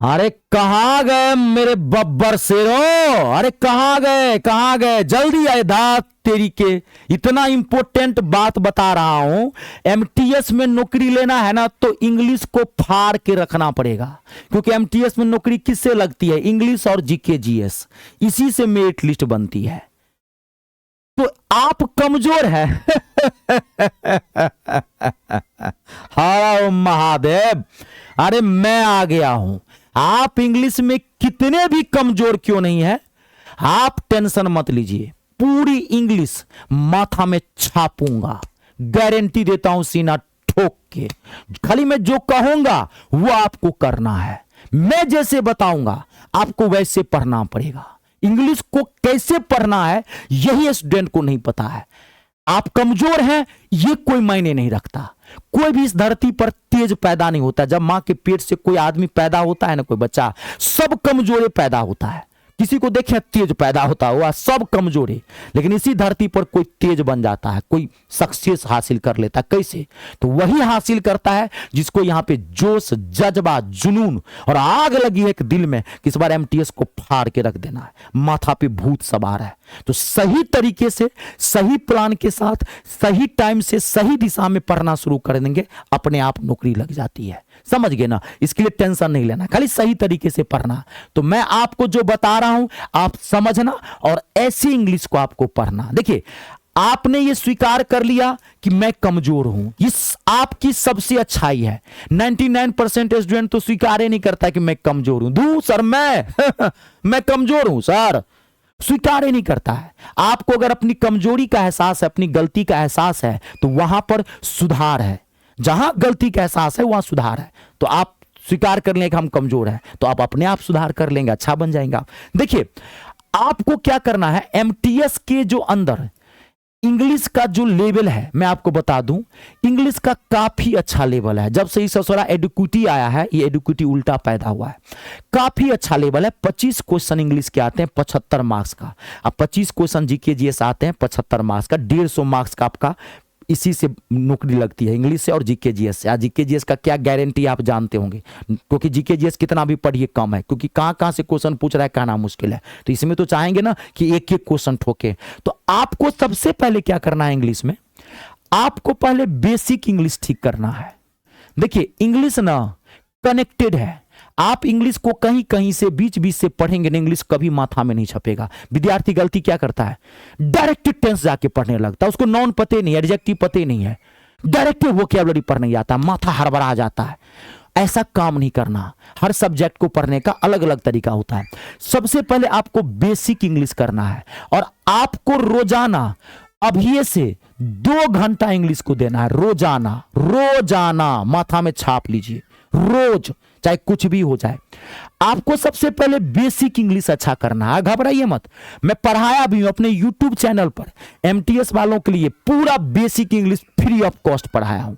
अरे कहाँ गए मेरे बब्बर शेरों? अरे कहाँ गए, कहाँ गए? जल्दी आए धात तेरी के। इतना इंपॉर्टेंट बात बता रहा हूं। एमटीएस में नौकरी लेना है ना तो इंग्लिश को फाड़ के रखना पड़ेगा, क्योंकि एमटीएस में नौकरी किससे लगती है? इंग्लिश और जीके जीएस, इसी से मेरिट लिस्ट बनती है। तो आप कमजोर है। हाँ महादेव, अरे मैं आ गया हूं। आप इंग्लिश में कितने भी कमजोर क्यों नहीं है, आप टेंशन मत लीजिए। पूरी इंग्लिश माथा में छापूंगा, गारंटी देता हूं सीना ठोक के। खाली मैं जो कहूंगा वो आपको करना है। मैं जैसे बताऊंगा आपको वैसे पढ़ना पड़ेगा। इंग्लिश को कैसे पढ़ना है यही स्टूडेंट को नहीं पता है। आप कमजोर हैं ये कोई मायने नहीं रखता। कोई भी इस धरती पर तेज पैदा नहीं होता। जब मां के पेट से कोई आदमी पैदा होता है ना, कोई बच्चा, सब कमजोरे पैदा होता है। किसी को देखे तेज पैदा होता हुआ, सब कमजोरे। लेकिन इसी धरती पर कोई तेज बन जाता है, कोई सक्सेस हासिल कर लेता है। कैसे? तो वही हासिल करता है जिसको यहां पे जोश, जज्बा, जुनून और आग लगी है एक दिल में कि इस बार एमटीएस को फाड़ के रख देना है, माथा पे भूत सवार है। तो सही तरीके से, सही प्लान के साथ, सही टाइम से, सही दिशा में पढ़ना शुरू कर देंगे, अपने आप नौकरी लग जाती है। समझ गए ना? इसके लिए टेंशन नहीं लेना, खाली सही तरीके से पढ़ना। तो मैं आपको जो बता रहा हूं आप समझना और ऐसी इंग्लिश को आपको पढ़ना। देखिए, आपने ये स्वीकार कर लिया कि मैं कमजोर हूं, इस आपकी सबसे अच्छाई है। 99% स्टूडेंट तो स्वीकार ही नहीं करता कि मैं कमजोर हूं। दू सर मैं मैं कमजोर हूं सर, स्वीकार ही नहीं करता है। आपको अगर अपनी कमजोरी का एहसास है, अपनी गलती का एहसास है, तो वहां पर सुधार है। जहां गलती का एहसास है वहां सुधार है। तो आप स्वीकार कर लें कि हम कमजोर हैं, तो आप अपने आप सुधार कर लेंगे, अच्छा बन जाएंगे आप। देखिए, आपको क्या करना है, एमटीएस के जो अंदर इंग्लिश का जो लेवल है मैं आपको बता दूं, इंग्लिश का काफी अच्छा लेवल है। जब से इस ससुरा एडुक्यूटी आया है, ये एडुक्यूटी उल्टा पैदा हुआ है। काफी अच्छा लेवल है। 25 क्वेश्चन इंग्लिश के आते हैं 75 मार्क्स का। अब 25 क्वेश्चन जीके जीएस आते हैं 75 मार्क्स का। 150 मार्क्स का आपका इसी से नौकरी लगती है, इंग्लिश से और जीके जीएस से। आज जीके जीएस का क्या गारंटी आप जानते होंगे, क्योंकि जीके जीएस कितना भी पढ़िए कम है, क्योंकि कहां कहां से क्वेश्चन पूछ रहा है, कहना मुश्किल है। तो इसमें तो चाहेंगे ना कि एक एक क्वेश्चन ठोके। तो आपको सबसे पहले क्या करना है इंग्लिश में, आपको पहले बेसिक इंग्लिश ठीक करना है। देखिए, इंग्लिश ना कनेक्टेड है। आप इंग्लिश को कहीं कहीं से बीच बीच से पढ़ेंगे ना, इंग्लिश कभी माथा में नहीं छपेगा। विद्यार्थी गलती क्या करता है, डायरेक्ट टेंस जाके पढ़ने लगता है। उसको नॉन पते नहीं, एडजेक्टिव पते नहीं है, डायरेक्ट वोकैबुलरी पढ़ने आता है, माथा हड़बड़ा जाता है। ऐसा काम नहीं करना। हर सब्जेक्ट को पढ़ने का अलग अलग तरीका होता है। सबसे पहले आपको बेसिक इंग्लिश करना है और आपको रोजाना अभी से 2 घंटा इंग्लिश को देना है। रोजाना, रोजाना माथा में छाप लीजिए, रोज, चाहे कुछ भी हो जाए। आपको सबसे पहले बेसिक इंग्लिश अच्छा करना है। घबराइए मत, मैं पढ़ाया भी हूं अपने यूट्यूब चैनल पर एमटीएस वालों के लिए, पूरा basic English free of cost पढ़ाया हूं।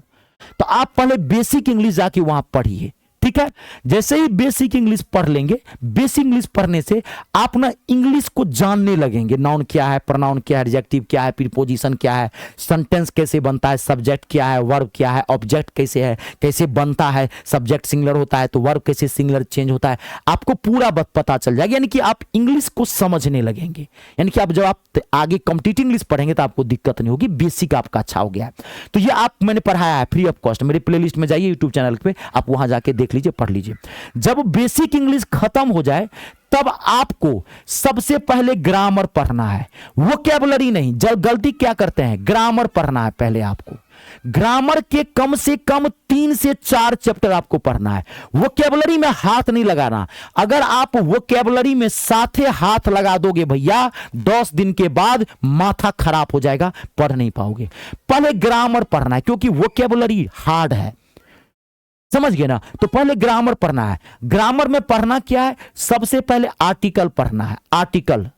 तो आप पहले बेसिक इंग्लिश जाके वहां पढ़िए, ठीक है? जैसे ही बेसिक इंग्लिश पढ़ लेंगे, बेसिक इंग्लिश पढ़ने से आप ना इंग्लिश को जानने लगेंगे। नाउन क्या है, प्रोनाउन क्या है, एडजेक्टिव क्या है, प्रीपोजिशन क्या है, सेंटेंस कैसे बनता है, सब्जेक्ट क्या है, वर्ब क्या है, ऑब्जेक्ट कैसे है, कैसे बनता है, सब्जेक्ट सिंगुलर होता है तो वर्ब कैसे सिंगुलर चेंज होता है, आपको पूरा पता चल जाएगा। यानी कि आप इंग्लिश को समझने लगेंगे। यानी कि आप जब आप आगे कॉम्पिटिटिव इंग्लिश पढ़ेंगे तो आपको दिक्कत नहीं होगी, बेसिक आपका अच्छा हो गया है। तो ये आप मैंने पढ़ाया है फ्री ऑफ कॉस्ट। मेरे प्लेलिस्ट में जाइए यूट्यूब चैनल पे, आप वहां जाके देख लीजिए, पढ़ लीजिए। जब बेसिक इंग्लिश खत्म हो जाए तब आपको सबसे पहले ग्रामर पढ़ना है, वोकैबुलरी नहीं। जब गलती क्या करते हैं, ग्रामर पढ़ना है पहले आपको। ग्रामर के कम से कम 3 से 4 चैप्टर आपको पढ़ना है। वोकैबुलरी में हाथ नहीं लगाना। अगर आप वोकैबुलरी में साथे हाथ लगा दोगे भैया, 10 दिन के बाद माथा खराब हो जाएगा, पढ़ नहीं पाओगे। पहले ग्रामर पढ़ना है, क्योंकि वोकैबुलरी हार्ड है। समझ गए ना? तो पहले ग्रामर पढ़ना है। ग्रामर में पढ़ना क्या है, सबसे पहले आर्टिकल पढ़ना है। Article,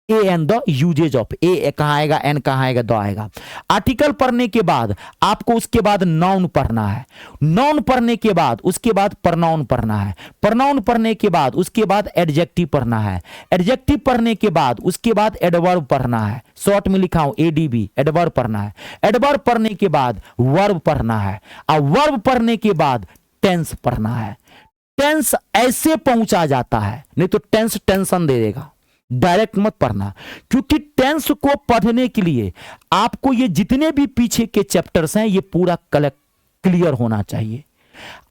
a and the uses of, a कहां आएगा, एन कहां आएगा, द आएगा। आर्टिकल पढ़ने के बाद आपको उसके बाद नाउन पढ़ना है। नाउन पढ़ने के बाद उसके बाद प्रनाउन पढ़ना है। प्रनाउन पढ़ने के बाद उसके बाद एडजेक्टिव पढ़ना है। एडजेक्टिव पढ़ने के बाद उसके बाद एडवर्ब पढ़ना है। शॉर्ट में लिखा हूं एडीबी, एडवर्ब पढ़ना है। एडवर्ब पढ़ने के बाद वर्ब पढ़ना है और वर्ब पढ़ने के बाद टेंस पढ़ना है। टेंस ऐसे पहुंचा जाता है, नहीं तो टेंस टेंशन दे देगा। डायरेक्ट मत पढ़ना, क्योंकि टेंस को पढ़ने के लिए आपको ये जितने भी पीछे के चैप्टर्स हैं ये पूरा क्लियर होना चाहिए।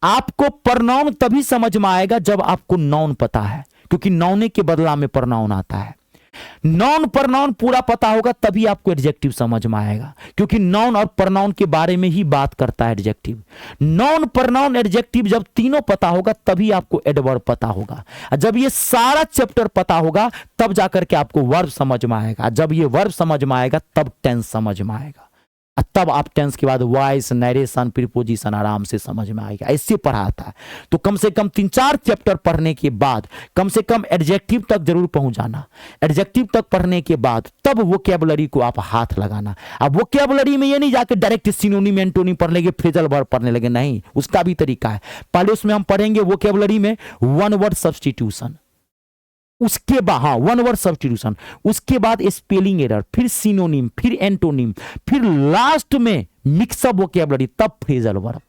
आपको प्रनाउन तभी समझ में आएगा जब आपको नाउन पता है, क्योंकि नाउन के बदला में प्रनाउन आता है। नाउन प्रनाउन पूरा पता होगा तभी आपको एडजेक्टिव समझ में आएगा, क्योंकि नाउन और प्रनाउन के बारे में ही बात करता है एडजेक्टिव। नाउन प्रनाउन एडजेक्टिव जब तीनों पता होगा तभी आपको एडवर्ब पता होगा। जब ये सारा चैप्टर पता होगा तब जाकर के आपको वर्ब समझ में आएगा। जब ये वर्ब समझ में आएगा तब टेंस समझ में आएगा, तब आप टेंस के बाद वॉइस, नरेशन, प्रीपोजिशन आराम से समझ में आएगा। ऐसे पढ़ाता है। तो कम से कम 3-4 चैप्टर पढ़ने के बाद कम से कम एडजेक्टिव तक जरूर पहुंच जाना। एडजेक्टिव तक पढ़ने के बाद तब वोकैबुलरी को आप हाथ लगाना। अब वोकैबुलरी में ये नहीं जाके डायरेक्ट सिनोनिम एंटोनिम पढ़ लेंगे, फ्रेजल वर्ब पढ़ने लगे, नहीं, उसका भी तरीका है। पहले उसमें हम पढ़ेंगे वोकैबुलरी में वन वर्ड सब्स्टिट्यूशन, उसके बाद हाँ वन वर्ड सब्स्टिट्यूशन, उसके बाद स्पेलिंग एरर, फिर सिनोनिम, फिर एंटोनिम, फिर लास्ट में मिक्सअप वोकैबुलरी, तब फ्रेजल वर्ब।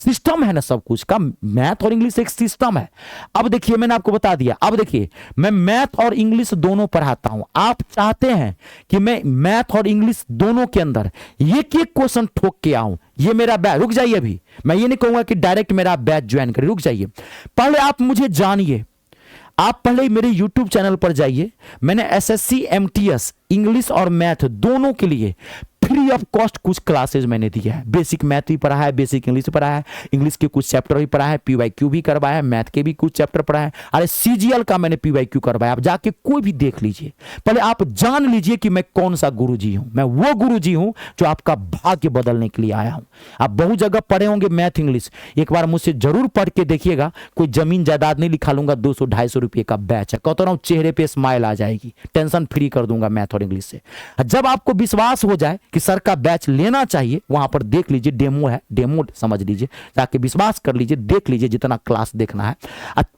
सिस्टम है ना सब कुछ का। मैथ और इंग्लिश एक सिस्टम है। अब देखिए मैंने आपको बता दिया। अब देखिए मैं मैथ और इंग्लिश दोनों पढ़ाता हूं। आप चाहते हैं कि मैं मैथ और इंग्लिश दोनों के अंदर एक एक क्वेश्चन ठोक के आऊं, ये मेरा बैच, रुक जाइए अभी, मैं ये नहीं कहूंगा कि डायरेक्ट मेरा बैच ज्वाइन करिए, रुक जाइए, पहले आप मुझे जानिए। आप पहले मेरे YouTube चैनल पर जाइए। मैंने SSC MTS इंग्लिश और मैथ दोनों के लिए फ्री ऑफ कॉस्ट कुछ क्लासेज मैंने दिया है। बेसिक मैथ भी पढ़ा है, बेसिक इंग्लिश पढ़ा है, इंग्लिश के कुछ चैप्टर भी पढ़ा है, PYQ भी करवाया है, मैथ के भी कुछ चैप्टर पढ़ा है, अरे CGL का मैंने PYQ करवाया। आप जाके कोई भी देख लीजिए। पहले आप जान लीजिए कि मैं कौन सा गुरुजी हूं। मैं वो गुरुजी हूं जो आपका भाग्य बदलने के लिए आया हूं। आप बहुत जगह पढ़े होंगे मैथ इंग्लिश, एक बार मुझसे जरूर पढ़ के देखिएगा। कोई जमीन जायदाद नहीं लिखा लूंगा, 200-250 रुपये का बैच है। कहता हूं चेहरे पे स्माइल आ जाएगी, टेंशन फ्री कर दूंगा मैथ और इंग्लिश से। जब आपको विश्वास हो जाए कि सर का बैच लेना चाहिए, वहां पर देख लीजिए, डेमो है, डेमो समझ लीजिए, जाके विश्वास कर लीजिए, देख लीजिए जितना क्लास देखना है।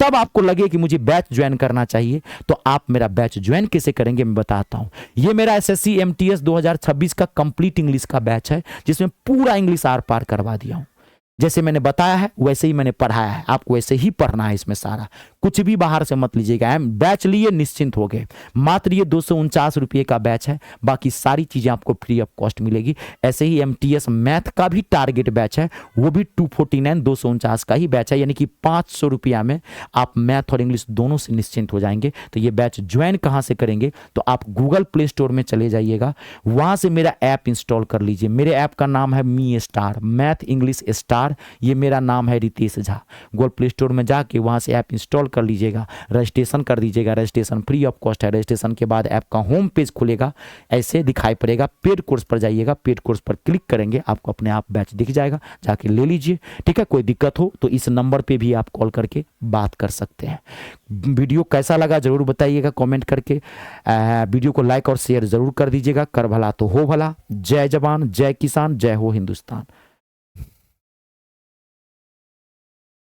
तब आपको लगे कि मुझे बैच ज्वाइन करना चाहिए, तो आप मेरा बैच ज्वाइन कैसे करेंगे मैं बताता हूं। ये मेरा SSC MTS 2026 का कंप्लीट इंग्लिश का बैच है, जिसमें पूरा इंग्लिश आर पार करवा दिया हूं। जैसे मैंने बताया है वैसे ही मैंने पढ़ाया है, आपको वैसे ही पढ़ना है। इसमें सारा कुछ भी बाहर से मत लीजिएगा। बैच लिए निश्चिंत हो गए। मात्र ये 249 रुपये का बैच है, बाकी सारी चीजें आपको फ्री ऑफ कॉस्ट मिलेगी। ऐसे ही MTS मैथ का भी टारगेट बैच है, वो भी 249 249 का ही बैच है, यानी कि 500 रुपया में आप मैथ और इंग्लिश दोनों से निश्चिंत हो जाएंगे। तो ये बैच ज्वाइन कहाँ से करेंगे, तो आप गूगल प्ले स्टोर में चले जाइएगा, वहां से मेरा ऐप इंस्टॉल कर लीजिए। मेरे ऐप का नाम है me star, math English star, ये मेरा नाम है Ritesh Jha. Google Play Store में जाके वहां से ऐप इंस्टॉल कर लीजिएगा, रजिस्ट्रेशन कर दीजिएगा। रजिस्ट्रेशन फ्री ऑफ कॉस्ट है। रजिस्ट्रेशन के बाद ऐप का होम पेज खुलेगा, ऐसे दिखाई पड़ेगा। पेड कोर्स पर जाइएगा, पेड कोर्स पर क्लिक करेंगे, आपको अपने आप बैच दिख जाएगा, जाके ले लीजिए। ठीक है, कोई दिक्कत हो तो इस नंबर पे भी आप कॉल करके बात कर सकते हैं। वीडियो कैसा लगा जरूर बताइएगा कमेंट करके। वीडियो को लाइक और शेयर जरूर कर दीजिएगा। कर भला तो हो भला। जय जवान, जय किसान, जय हो हिंदुस्तान।